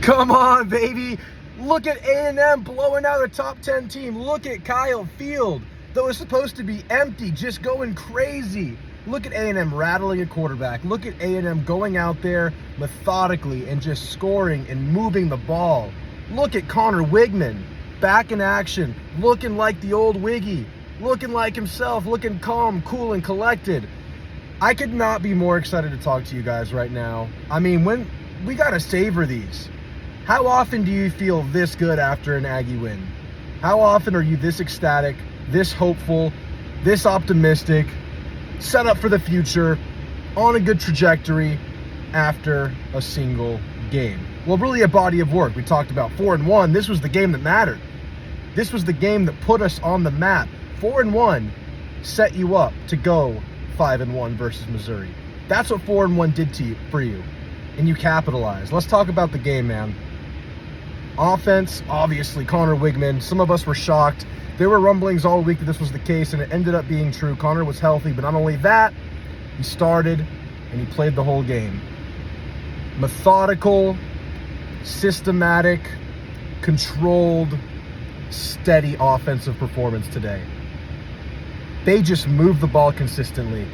Come on, baby. Look at A&M blowing out a top 10 team. Look at Kyle Field, that was supposed to be empty, just going crazy. Look at A&M rattling a quarterback. Look at A&M going out there methodically and just scoring and moving the ball. Look at Connor Weigman back in action, looking like the old Wiggy, looking like himself, looking calm, cool, and collected. I could not be more excited to talk to you guys right now. I mean, when we got to savor these. How often do you feel this good after an Aggie win? How often are you this ecstatic, this hopeful, this optimistic, set up for the future, on a good trajectory after a single game? Well, really a body of work. We talked about 4-1. This was the game that mattered. This was the game that put us on the map. 4-1 set you up to go 5-1 versus Missouri. That's what 4-1 did to you, for you, and you capitalized. Let's talk about the game, man. Offense, obviously, Connor Weigman. Some of us were shocked. There were rumblings all week that this was the case, and it ended up being true. Connor was healthy, but not only that, he started and he played the whole game. Methodical, systematic, controlled, steady offensive performance today. They just moved the ball consistently.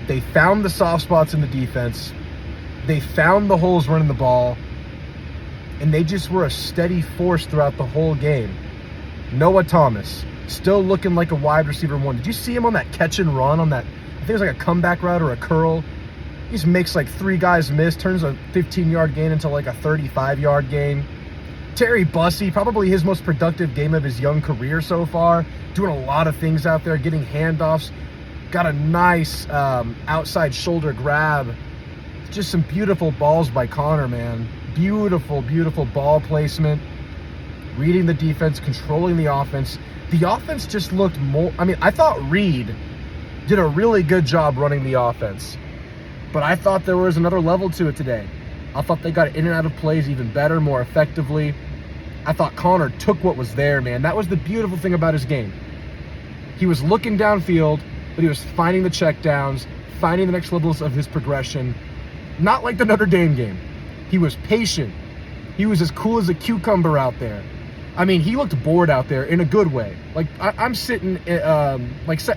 They found the soft spots in the defense. They found the holes running the ball. And they just were a steady force throughout the whole game. Noah Thomas, still looking like a wide receiver one. Did you see him on that catch and run on that? I think it was like a comeback route or a curl. He just makes like 3 guys miss, turns a 15-yard gain into like a 35-yard gain. Terry Bussey, probably his most productive game of his young career so far. Doing a lot of things out there, getting handoffs. Got a nice outside shoulder grab. Just some beautiful balls by Connor, man. Beautiful, beautiful ball placement. Reading the defense, controlling the offense. The offense just looked more... I mean, I thought Reed did a really good job running the offense. But I thought there was another level to it today. I thought they got in and out of plays even better, more effectively. I thought Connor took what was there, man. That was the beautiful thing about his game. He was looking downfield, but he was finding the checkdowns, finding the next levels of his progression. Not like the Notre Dame game. He was patient. He was as cool as a cucumber out there. I mean, he looked bored out there in a good way. Like, I'm sitting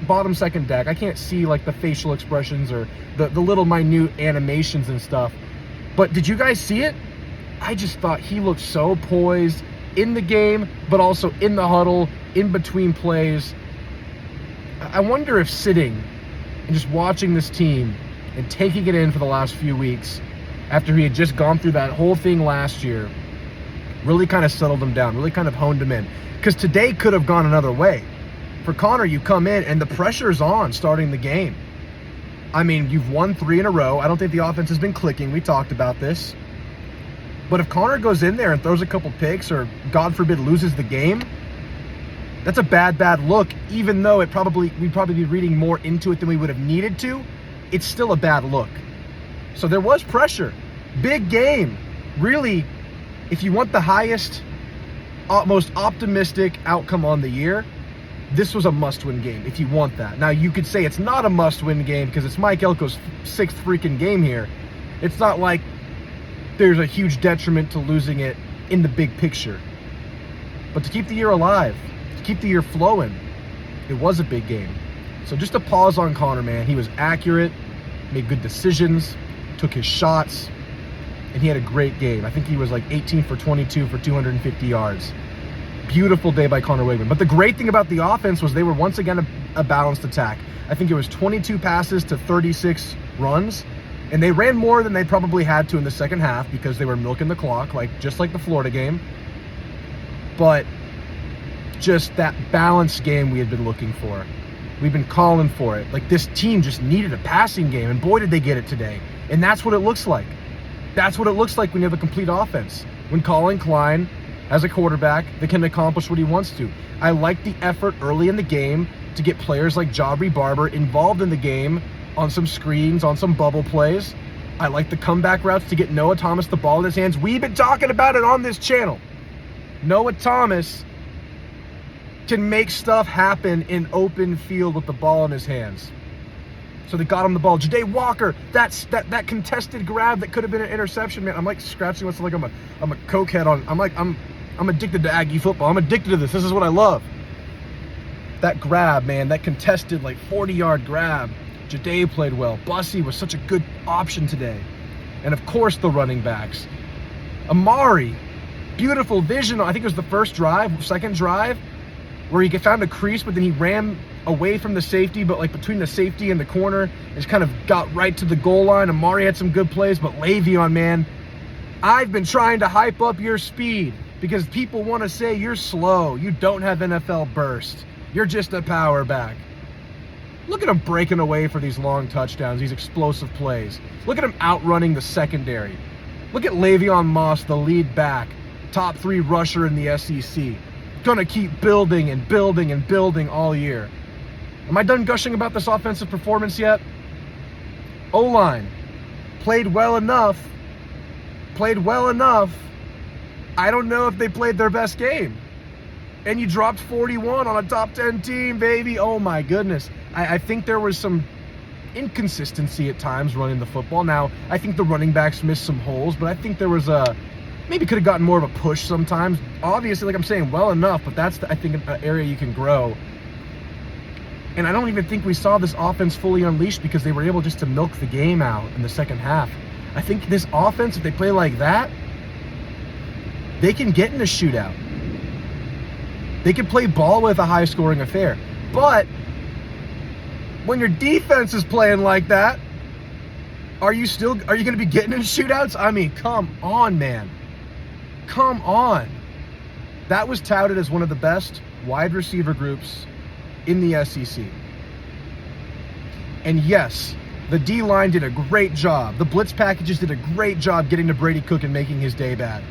bottom second deck. I can't see like the facial expressions or the little minute animations and stuff. But did you guys see it? I just thought he looked so poised in the game, but also in the huddle, in between plays. I wonder if sitting and just watching this team and taking it in for the last few weeks, after he had just gone through that whole thing last year, really kind of settled him down, really kind of honed him in. Because today could have gone another way. For Connor, you come in and the pressure's on starting the game. I mean, you've won 3 in a row. I don't think the offense has been clicking. We talked about this. But if Connor goes in there and throws a couple picks or, God forbid, loses the game, that's a bad look. Even though we'd probably be reading more into it than we would have needed to, it's still a bad look. So there was pressure. Big game. Really, if you want the highest, most optimistic outcome on the year, this was a must-win game if you want that. Now, you could say it's not a must-win game because it's Mike Elko's 6th freaking game here. It's not like there's a huge detriment to losing it in the big picture. But to keep the year alive, to keep the year flowing, it was a big game. So just a pause on Connor, man. He was accurate, made good decisions, took his shots, and he had a great game. I think he was like 18 for 22 for 250 yards. Beautiful day by Connor Weigman. But the great thing about the offense was they were once again a balanced attack. I think it was 22 passes to 36 runs, and they ran more than they probably had to in the second half because they were milking the clock, just like the Florida game. But just that balanced game we had been looking for. We've been calling for it. Like, this team just needed a passing game, and boy, did they get it today. And that's what it looks like. That's what it looks like when you have a complete offense. When Colin Klein has a quarterback that can accomplish what he wants to. I like the effort early in the game to get players like Jabri Barber involved in the game on some screens, on some bubble plays. I like the comeback routes to get Noah Thomas the ball in his hands. We've been talking about it on this channel. Noah Thomas can make stuff happen in open field with the ball in his hands. So they got him the ball. Ja'Day Walker, that contested grab that could have been an interception, man. I'm like scratching what's like I'm a cokehead on. I'm addicted to Aggie football. I'm addicted to this. This is what I love. That grab, man, that contested like 40-yard grab. Ja'Day played well. Bussy was such a good option today. And of course the running backs. Amari, beautiful vision. I think it was the second drive, where he found a crease, but then he ran away from the safety, but like between the safety and the corner, just kind of got right to the goal line. Amari had some good plays, but Le'Veon, man, I've been trying to hype up your speed because people want to say you're slow. You don't have NFL burst. You're just a power back. Look at him breaking away for these long touchdowns, these explosive plays. Look at him outrunning the secondary. Look at Le'Veon Moss, the lead back, top 3 rusher in the SEC. Gonna keep building and building and building all year. Am I done gushing about this offensive performance yet? O-line played well enough. I don't know if they played their best game. And you dropped 41 on a top 10 team, baby. Oh my goodness. I think there was some inconsistency at times running the football. Now, I think the running backs missed some holes, but I think there was maybe could have gotten more of a push sometimes. Obviously, like I'm saying, well enough, but that's, I think, an area you can grow. And I don't even think we saw this offense fully unleashed because they were able just to milk the game out in the second half. I think this offense, if they play like that, they can get in a shootout. They can play ball with a high-scoring affair. But when your defense is playing like that, are you going to be getting in shootouts? I mean, come on, man. Come on. That was touted as one of the best wide receiver groups in the SEC. And yes, the D-line did a great job. The blitz packages did a great job getting to Brady Cook and making his day bad.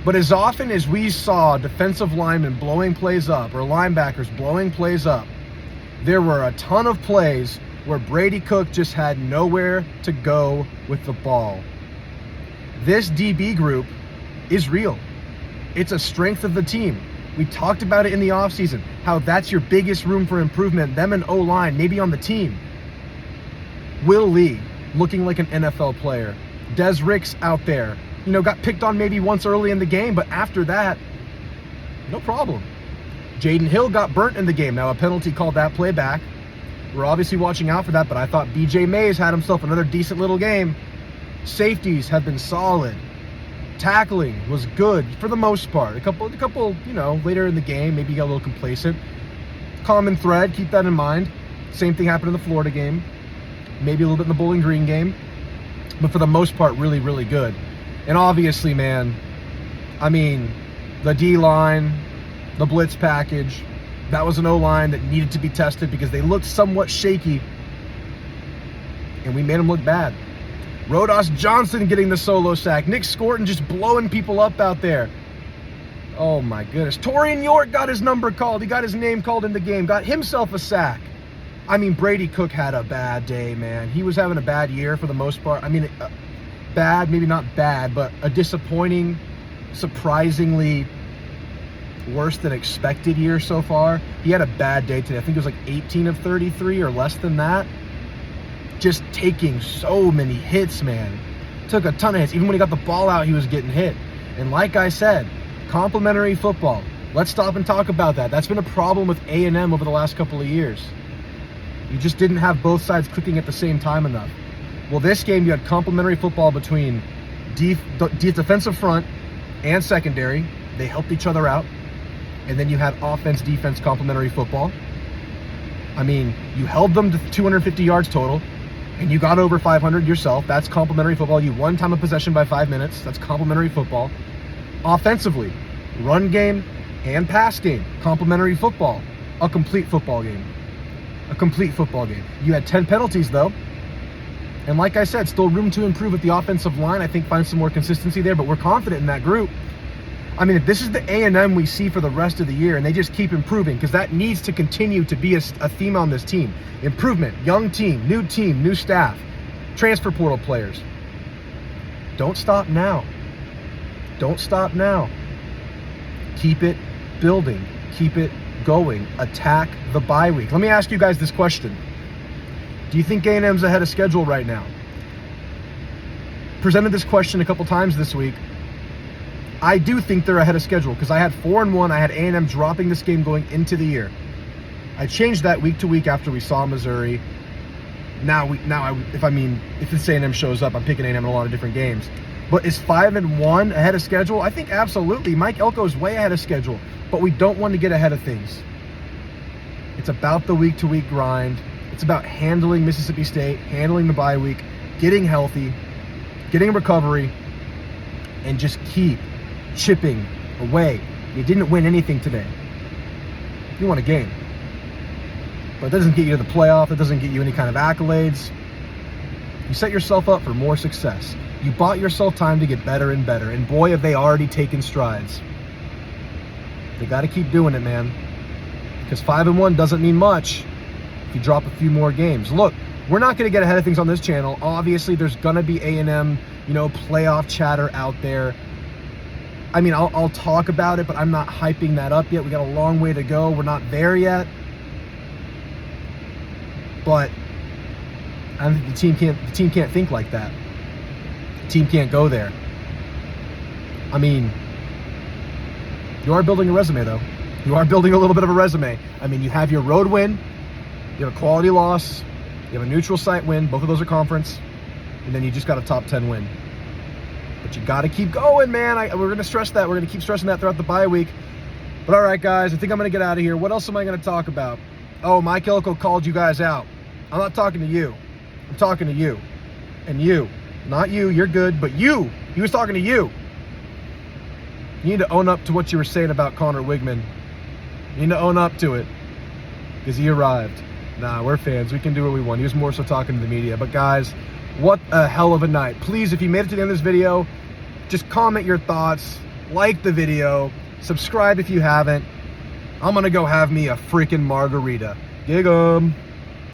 But as often as we saw defensive linemen blowing plays up or linebackers blowing plays up, there were a ton of plays where Brady Cook just had nowhere to go with the ball. This DB group is real. It's a strength of the team. We talked about it in the offseason, how that's your biggest room for improvement, them and O-line, maybe on the team. Will Lee, looking like an NFL player. Des Ricks out there, got picked on maybe once early in the game, but after that, no problem. Jaden Hill got burnt in the game. Now, a penalty called that play back. We're obviously watching out for that, but I thought BJ Mays had himself another decent little game. Safeties have been solid. Tackling was good for the most part. A couple, later in the game, maybe got a little complacent. Common thread, keep that in mind. Same thing happened in the Florida game. Maybe a little bit in the Bowling Green game. But for the most part, really, really good. And obviously, man, the D-line, the blitz package, that was an O-line that needed to be tested because they looked somewhat shaky. And we made them look bad. Rodas Johnson getting the solo sack. Nick Scorton just blowing people up out there. Oh my goodness. Torian York got his number called. He got his name called in the game. Got himself a sack. Brady Cook had a bad day, man. He was having a bad year for the most part. Bad, maybe not bad, but a disappointing, surprisingly worse than expected year so far. He had a bad day today. I think it was like 18 of 33 or less than that. Just taking so many hits, man. Took a ton of hits. Even when he got the ball out, he was getting hit. And like I said, complimentary football. Let's stop and talk about that. That's been a problem with A&M over the last couple of years. You just didn't have both sides clicking at the same time enough. Well, this game, you had complimentary football between defensive front and secondary. They helped each other out. And then you had offense-defense complimentary football. You held them to 250 yards total. And you got over 500 yourself. That's complimentary football. You won time of possession by 5 minutes. That's complimentary football. Offensively, run game and pass game. Complimentary football. A complete football game. A complete football game. You had 10 penalties, though. And like I said, still room to improve with the offensive line. I think find some more consistency there, but we're confident in that group. If this is the A&M we see for the rest of the year and they just keep improving, because that needs to continue to be a theme on this team. Improvement, young team, new staff, transfer portal players. Don't stop now. Don't stop now. Keep it building. Keep it going. Attack the bye week. Let me ask you guys this question. Do you think A&M's ahead of schedule right now? Presented this question a couple times this week. I do think they're ahead of schedule because I had 4-1. I had A&M dropping this game going into the year. I changed that week to week after we saw Missouri. If this A&M shows up, I'm picking A&M in a lot of different games. But is 5-1 ahead of schedule? I think absolutely. Mike Elko is way ahead of schedule, but we don't want to get ahead of things. It's about the week-to-week grind. It's about handling Mississippi State, handling the bye week, getting healthy, getting recovery, and just keep chipping away. You didn't win anything today. You won a game. But it doesn't get you to the playoff. It doesn't get you any kind of accolades. You set yourself up for more success. You bought yourself time to get better and better. And boy, have they already taken strides. They got to keep doing it, man. Because 5-1 doesn't mean much if you drop a few more games. Look, we're not going to get ahead of things on this channel. Obviously, there's going to be A&M, playoff chatter out there. I mean, I'll talk about it, but I'm not hyping that up yet. We got a long way to go. We're not there yet. But I think the team can't think like that. The team can't go there. I mean, you are building a resume, though. You are building a little bit of a resume. I mean, you have your road win, you have a quality loss, you have a neutral site win. Both of those are conference. And then you just got a top 10 win. But you got to keep going, man. We're going to stress that. We're going to keep stressing that throughout the bye week. But all right, guys, I think I'm going to get out of here. What else am I going to talk about? Oh, Mike Elko called you guys out. I'm not talking to you. I'm talking to you. And you. Not you. You're good. But you. He was talking to you. You need to own up to what you were saying about Connor Weigman. You need to own up to it. Because he arrived. Nah, we're fans. We can do what we want. He was more so talking to the media. But guys, what a hell of a night. Please, if you made it to the end of this video, just comment your thoughts. Like the video. Subscribe if you haven't. I'm going to go have me a freaking margarita. Gig 'em.